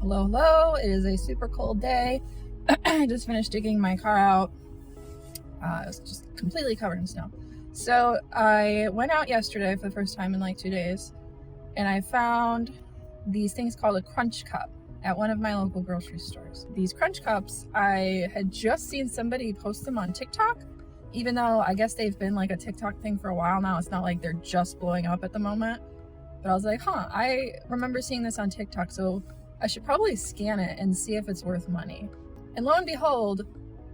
Hello, hello. It is a super cold day. I just finished digging my car out. It was just completely covered in snow. So I went out yesterday for the first time in like 2 days, and I found these things called a crunch cup at one of my local grocery stores. These crunch cups, I had just seen somebody post them on TikTok, even though I guess they've been like a TikTok thing for a while now. It's not like they're just blowing up at the moment. But I was like, I remember seeing this on TikTok, so I should probably scan it and see if it's worth money. And lo and behold,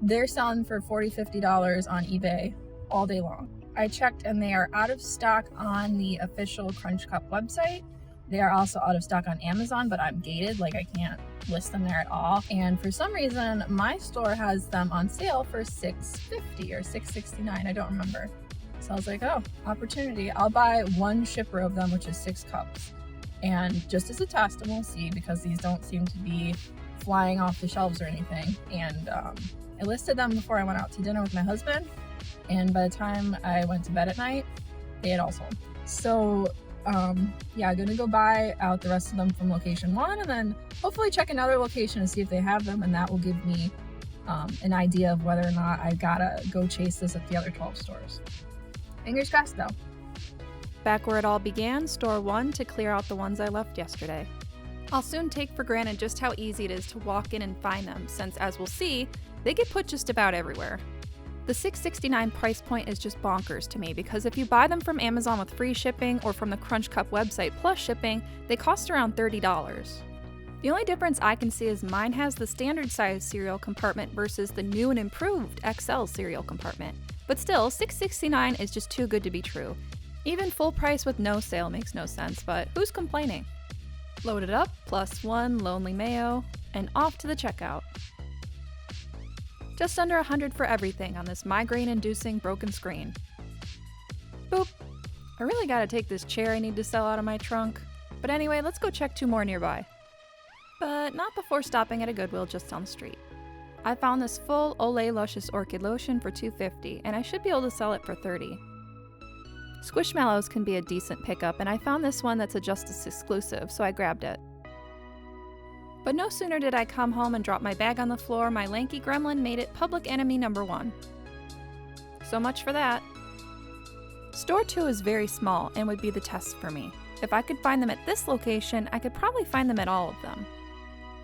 they're selling for $40, $50 on eBay all day long. I checked and they are out of stock on the official Crunch Cup website. They are also out of stock on Amazon, but I'm gated, like I can't list them there at all. And for some reason, my store has them on sale for $6.50 or $6.69, I don't remember. So I was like, oh, opportunity. I'll buy one shipper of them, which is 6 cups. And just as a test, and we'll see, because these don't seem to be flying off the shelves or anything. And I listed them before I went out to dinner with my husband. And by the time I went to bed at night, they had all sold. So yeah, I'm gonna go buy out the rest of them from location 1 and then hopefully check another location and see if they have them. And that will give me an idea of whether or not I gotta go chase this at the other 12 stores. Fingers crossed though. Back where it all began, store 1 to clear out the ones I left yesterday. I'll soon take for granted just how easy it is to walk in and find them, since as we'll see, they get put just about everywhere. The $6.69 price point is just bonkers to me because if you buy them from Amazon with free shipping or from the Crunch Cup website plus shipping, they cost around $30. The only difference I can see is mine has the standard size cereal compartment versus the new and improved XL cereal compartment. But still, $6.69 is just too good to be true. Even full price with no sale makes no sense, but who's complaining? Load it up, +1 lonely mayo, and off to the checkout. Just under $100 for everything on this migraine-inducing broken screen. Boop. I really gotta take this chair I need to sell out of my trunk. But anyway, let's go check 2 more nearby. But not before stopping at a Goodwill just down the street. I found this full Olay Luscious Orchid Lotion for $2.50, and I should be able to sell it for $30. Squishmallows can be a decent pickup, and I found this one that's a Justice exclusive, so I grabbed it. But no sooner did I come home and drop my bag on the floor, my lanky gremlin made it public enemy number 1. So much for that. Store 2 is very small and would be the test for me. If I could find them at this location, I could probably find them at all of them.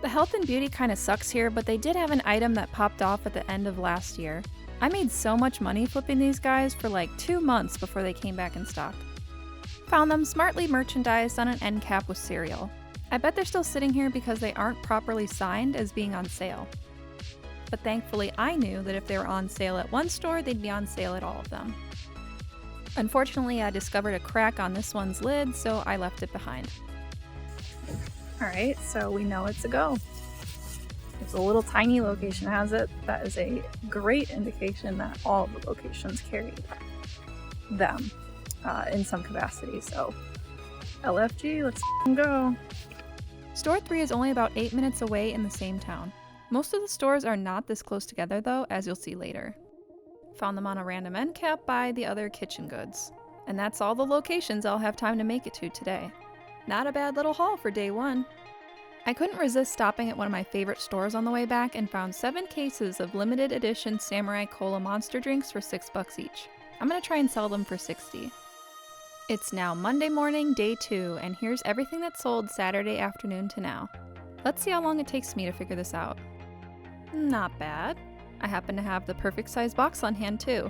The health and beauty kinda sucks here, but they did have an item that popped off at the end of last year. I made so much money flipping these guys for like 2 months before they came back in stock. Found them smartly merchandised on an end cap with cereal. I bet they're still sitting here because they aren't properly signed as being on sale. But thankfully I knew that if they were on sale at one store, they'd be on sale at all of them. Unfortunately, I discovered a crack on this one's lid, so I left it behind. Alright, so we know it's a go. If the little tiny location has it, that is a great indication that all the locations carry them in some capacity. So LFG, let's go. Store 3 is only about 8 minutes away in the same town. Most of the stores are not this close together though, as you'll see later. Found them on a random end cap by the other kitchen goods. And that's all the locations I'll have time to make it to today. Not a bad little haul for day 1. I couldn't resist stopping at one of my favorite stores on the way back and found 7 cases of limited edition Samurai Cola Monster drinks for $6 each. I'm gonna try and sell them for $60. It's now Monday morning, day 2, and here's everything that sold Saturday afternoon to now. Let's see how long it takes me to figure this out. Not bad. I happen to have the perfect size box on hand too.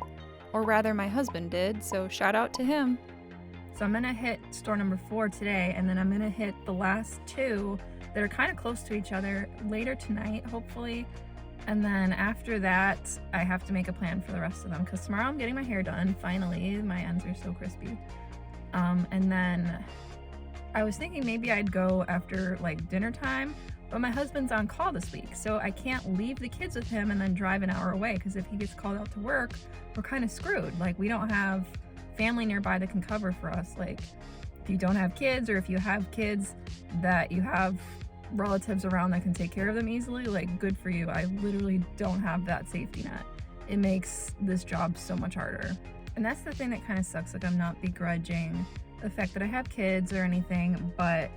Or rather, my husband did, so shout out to him. So I'm gonna hit store number 4 today, and then I'm gonna hit the last 2 that are kind of close to each other later tonight, hopefully. And then after that, I have to make a plan for the rest of them, because tomorrow I'm getting my hair done, finally. My ends are so crispy. And then I was thinking maybe I'd go after like dinner time, but my husband's on call this week, so I can't leave the kids with him and then drive an hour away, because if he gets called out to work, we're kind of screwed. Like, we don't have family nearby that can cover for us. Like, if you don't have kids, or if you have kids that you have relatives around that can take care of them easily, like, good for you. I literally don't have that safety net. It makes this job so much harder. And that's the thing that kind of sucks. Like, I'm not begrudging the fact that I have kids or anything, but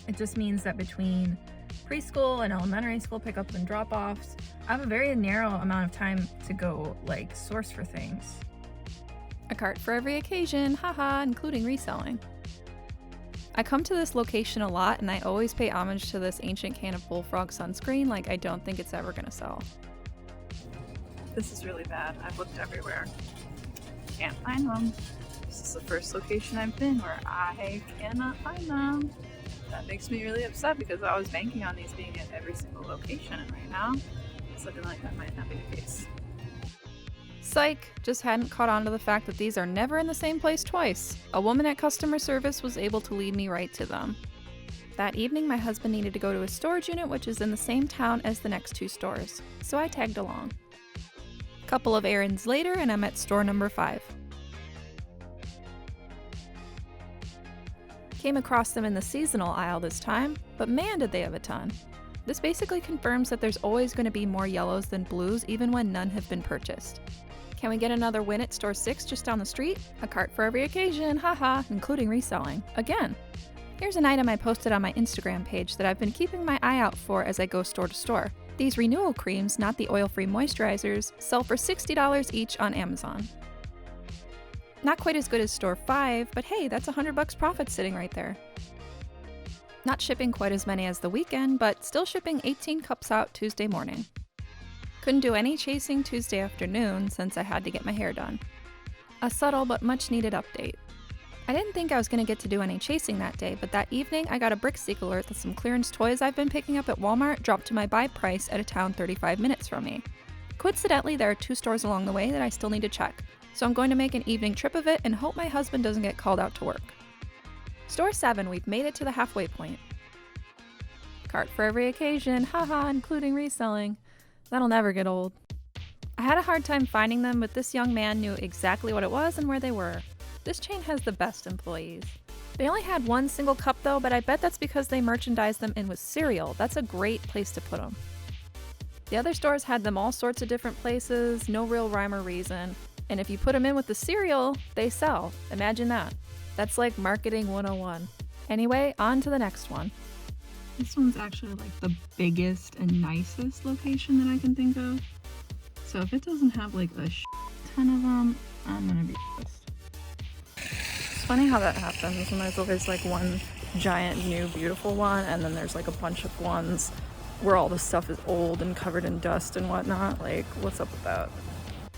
It just means that between preschool and elementary school pickups and drop-offs, I have a very narrow amount of time to go like source for things. A cart for every occasion, haha, including reselling. I come to this location a lot and I always pay homage to this ancient can of bullfrog sunscreen, like I don't think it's ever gonna sell. This is really bad. I've looked everywhere. Can't find them. This is the first location I've been where I cannot find them. That makes me really upset because I was banking on these being at every single location, and right now it's looking like that might not be the case. Psych! Just hadn't caught on to the fact that these are never in the same place twice. A woman at customer service was able to lead me right to them. That evening, my husband needed to go to a storage unit which is in the same town as the next 2 stores, so I tagged along. Couple of errands later and I'm at store number 5. Came across them in the seasonal aisle this time, but man did they have a ton. This basically confirms that there's always going to be more yellows than blues even when none have been purchased. Can we get another win at store 6 just down the street? A cart for every occasion, haha, including reselling. Again. Here's an item I posted on my Instagram page that I've been keeping my eye out for as I go store to store. These renewal creams, not the oil-free moisturizers, sell for $60 each on Amazon. Not quite as good as store 5, but hey, that's $100 profit sitting right there. Not shipping quite as many as the weekend, but still shipping 18 cups out Tuesday morning. Couldn't do any chasing Tuesday afternoon since I had to get my hair done. A subtle but much needed update. I didn't think I was going to get to do any chasing that day, but that evening I got a brick-seek alert that some clearance toys I've been picking up at Walmart dropped to my buy price at a town 35 minutes from me. Coincidentally, there are 2 stores along the way that I still need to check, so I'm going to make an evening trip of it and hope my husband doesn't get called out to work. Store 7, we've made it to the halfway point. Cart for every occasion, haha, including reselling. That'll never get old. I had a hard time finding them, but this young man knew exactly what it was and where they were. This chain has the best employees. They only had 1 single cup though, but I bet that's because they merchandise them in with cereal. That's a great place to put them. The other stores had them all sorts of different places, no real rhyme or reason. And if you put them in with the cereal, they sell. Imagine that. That's like marketing 101. Anyway, on to the next one. This one's actually like the biggest and nicest location that I can think of. So if it doesn't have like a ton of them, I'm gonna be pissed. It's funny how that happens when there's always like one giant new beautiful one and then there's like a bunch of ones where all the stuff is old and covered in dust and whatnot. Like, what's up with that?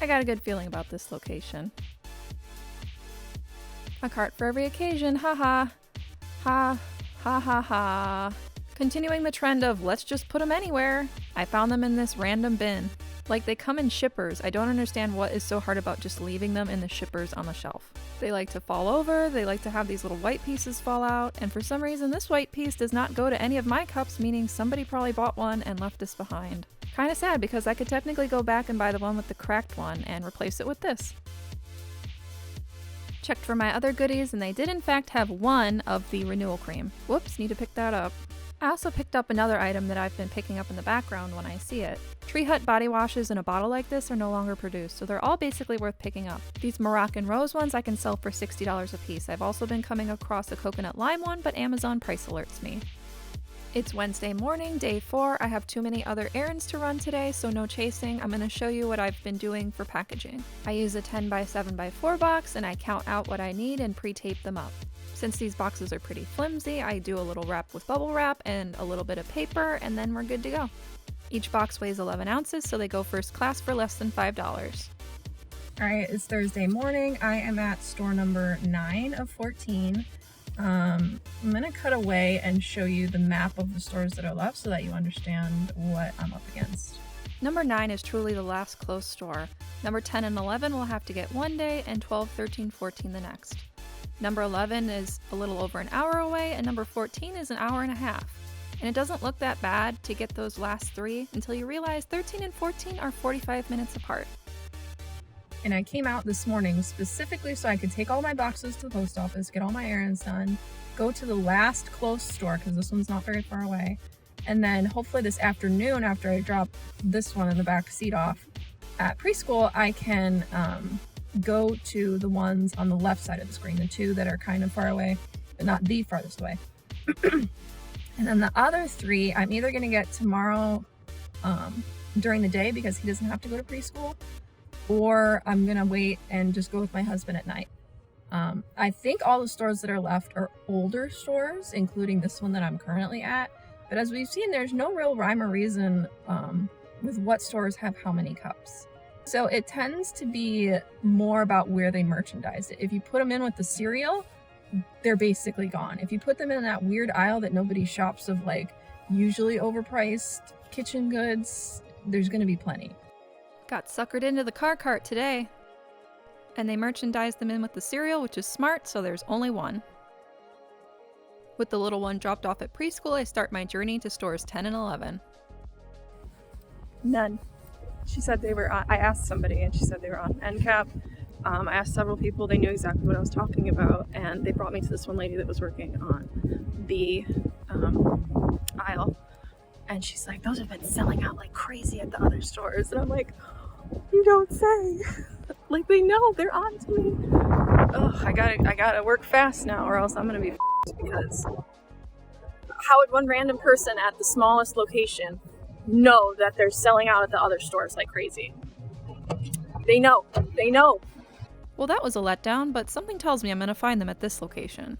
I got a good feeling about this location. A cart for every occasion, haha. Ha, ha ha ha. Continuing the trend of let's just put them anywhere, I found them in this random bin. Like they come in shippers. I don't understand what is so hard about just leaving them in the shippers on the shelf. They like to fall over, they like to have these little white pieces fall out, and for some reason this white piece does not go to any of my cups, meaning somebody probably bought one and left this behind. Kinda sad because I could technically go back and buy the one with the cracked one and replace it with this. Checked for my other goodies and they did in fact have 1 of the renewal cream. Whoops, need to pick that up. I also picked up another item that I've been picking up in the background when I see it. Tree Hut body washes in a bottle like this are no longer produced, so they're all basically worth picking up. These Moroccan rose ones I can sell for $60 a piece. I've also been coming across a coconut lime one, but Amazon price alerts me. It's Wednesday morning, day 4. I have too many other errands to run today, so no chasing. I'm going to show you what I've been doing for packaging. I use a 10x7x4 box and I count out what I need and pre-tape them up. Since these boxes are pretty flimsy, I do a little wrap with bubble wrap and a little bit of paper, and then we're good to go. Each box weighs 11 ounces, so they go first class for less than $5. Alright, it's Thursday morning. I am at store number 9 of 14. I'm going to cut away and show you the map of the stores that are left so that you understand what I'm up against. Number 9 is truly the last closed store. Number 10 and 11 will have to get one day, and 12, 13, 14 the next. Number 11 is a little over an hour away, and number 14 is an hour and a half. And it doesn't look that bad to get those last 3 until you realize 13 and 14 are 45 minutes apart. And I came out this morning specifically so I could take all my boxes to the post office, get all my errands done, go to the last close store because this one's not very far away, and then hopefully this afternoon after I drop this one in the back seat off at preschool, I can go to the ones on the left side of the screen, the 2 that are kind of far away, but not the farthest away. And then the other 3, I'm either gonna get tomorrow during the day because he doesn't have to go to preschool, or I'm gonna wait and just go with my husband at night. I think all the stores that are left are older stores, including this one that I'm currently at. But as we've seen, there's no real rhyme or reason with what stores have how many cups. So it tends to be more about where they merchandise it. If you put them in with the cereal, they're basically gone. If you put them in that weird aisle that nobody shops of, like usually overpriced kitchen goods, there's gonna be plenty. Got suckered into the car cart today. And they merchandise them in with the cereal, which is smart, so there's only one. With the little one dropped off at preschool, I start my journey to stores 10 and 11. None. She said they were on, I asked somebody and she said they were on end cap. I asked several people, they knew exactly what I was talking about, and they brought me to this one lady that was working on the aisle. And she's like, those have been selling out like crazy at the other stores. And I'm like, you don't say. Like, they know, they're on to me. Ugh, I gotta work fast now or else I'm gonna be f***ed, because how would one random person at the smallest location know that they're selling out at the other stores like crazy? They know. Well, that was a letdown, but something tells me I'm gonna find them at this location.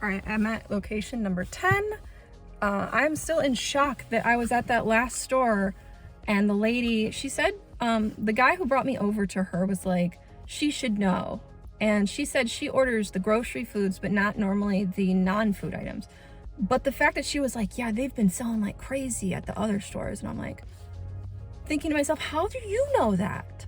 Alright, I'm at location number 10. I'm still in shock that I was at that last store and the lady, she said, the guy who brought me over to her was like, she should know. And she said she orders the grocery foods, but not normally the non-food items. But the fact that she was like, yeah, they've been selling like crazy at the other stores. And I'm like, thinking to myself, how do you know that?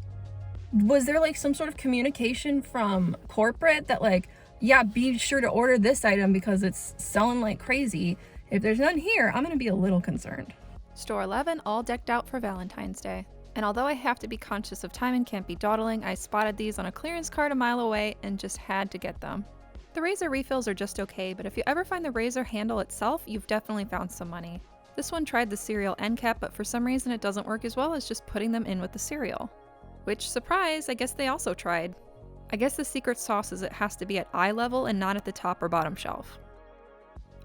Was there like some sort of communication from corporate that like, yeah, be sure to order this item because it's selling like crazy? If there's none here, I'm going to be a little concerned. Store 11, all decked out for Valentine's Day. And although I have to be conscious of time and can't be dawdling, I spotted these on a clearance cart a mile away and just had to get them. The razor refills are just okay, but if you ever find the razor handle itself, you've definitely found some money. This one tried the cereal end cap, but for some reason it doesn't work as well as just putting them in with the cereal. Which, surprise, I guess they also tried. I guess the secret sauce is it has to be at eye level and not at the top or bottom shelf.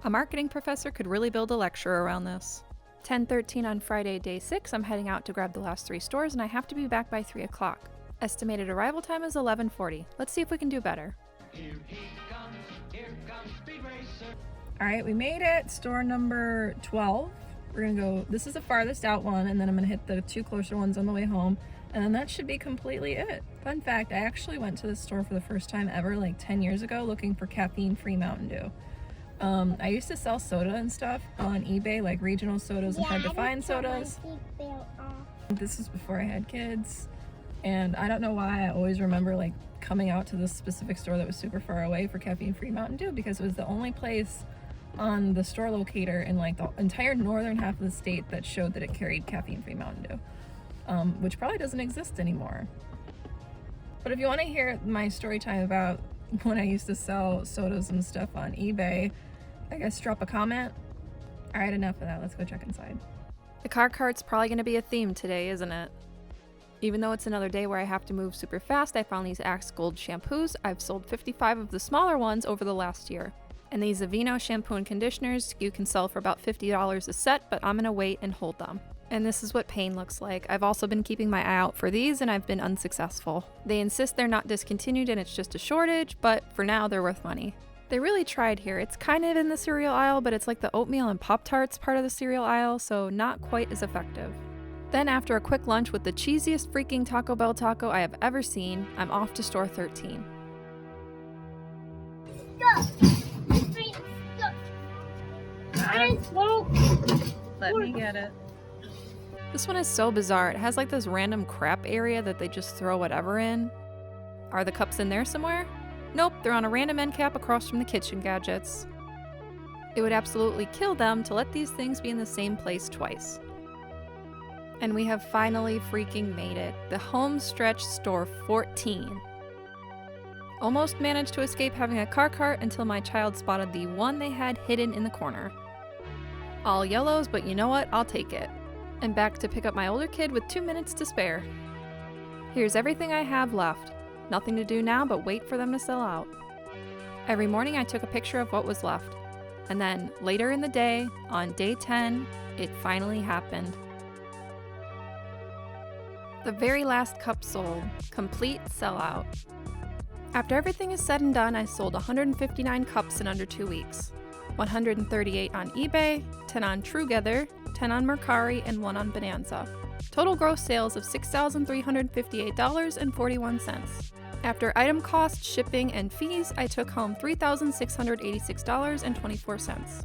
A marketing professor could really build a lecture around this. 10:13 on Friday, day 6, I'm heading out to grab the last 3 stores and I have to be back by 3 o'clock. Estimated arrival time is 11:40. Let's see if we can do better. Here comes Speed Racer. Alright, we made it. Store number 12. We're gonna go, this is the farthest out one, and then I'm gonna hit the 2 closer ones on the way home. And then that should be completely it. Fun fact, I actually went to this store for the first time ever like 10 years ago looking for caffeine-free Mountain Dew. I used to sell soda and stuff on eBay, like regional sodas and hard to find sodas. This was before I had kids, and I don't know why I always remember like coming out to this specific store that was super far away for caffeine-free Mountain Dew, because it was the only place on the store locator in like the entire northern half of the state that showed that it carried caffeine-free Mountain Dew, which probably doesn't exist anymore. But if you want to hear my story time about when I used to sell sodas and stuff on eBay, I guess drop a comment. Alright, enough of that. Let's go check inside. The car cart's probably going to be a theme today, isn't it? Even though it's another day where I have to move super fast, I found these Axe Gold shampoos. I've sold 55 of the smaller ones over the last year. And these Aveeno shampoo and conditioners you can sell for about $50 a set, but I'm going to wait and hold them. And this is what pain looks like. I've also been keeping my eye out for these and I've been unsuccessful. They insist they're not discontinued and it's just a shortage, but for now they're worth money. They really tried here. It's kind of in the cereal aisle, but it's like the oatmeal and Pop-Tarts part of the cereal aisle, so not quite as effective. Then after a quick lunch with the cheesiest freaking Taco Bell taco I have ever seen, I'm off to store 13. Let me get it. This one is so bizarre. It has like this random crap area that they just throw whatever in. Are the cups in there somewhere? Nope, they're on a random end cap across from the kitchen gadgets. It would absolutely kill them to let these things be in the same place twice. And we have finally freaking made it. The home stretch store 14. Almost managed to escape having a car cart until my child spotted the one they had hidden in the corner. All yellows, but you know what? I'll take it. And back to pick up my older kid with 2 minutes to spare. Here's everything I have left. Nothing to do now but wait for them to sell out. Every morning I took a picture of what was left. And then later in the day, on day 10, it finally happened. The very last cup sold, complete sellout. After everything is said and done, I sold 159 cups in under 2 weeks. 138 on eBay, 10 on Trugether, 10 on Mercari, and 1 on Bonanza. Total gross sales of $6,358.41. After item cost, shipping, and fees, I took home $3,686.24.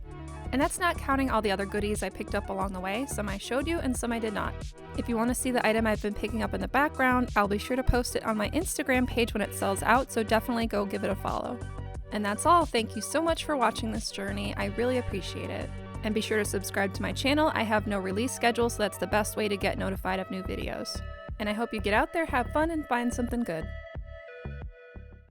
And that's not counting all the other goodies I picked up along the way. Some I showed you and some I did not. If you want to see the item I've been picking up in the background, I'll be sure to post it on my Instagram page when it sells out, so definitely go give it a follow. And that's all. Thank you so much for watching this journey. I really appreciate it. And be sure to subscribe to my channel. I have no release schedule, so that's the best way to get notified of new videos. And I hope you get out there, have fun, and find something good.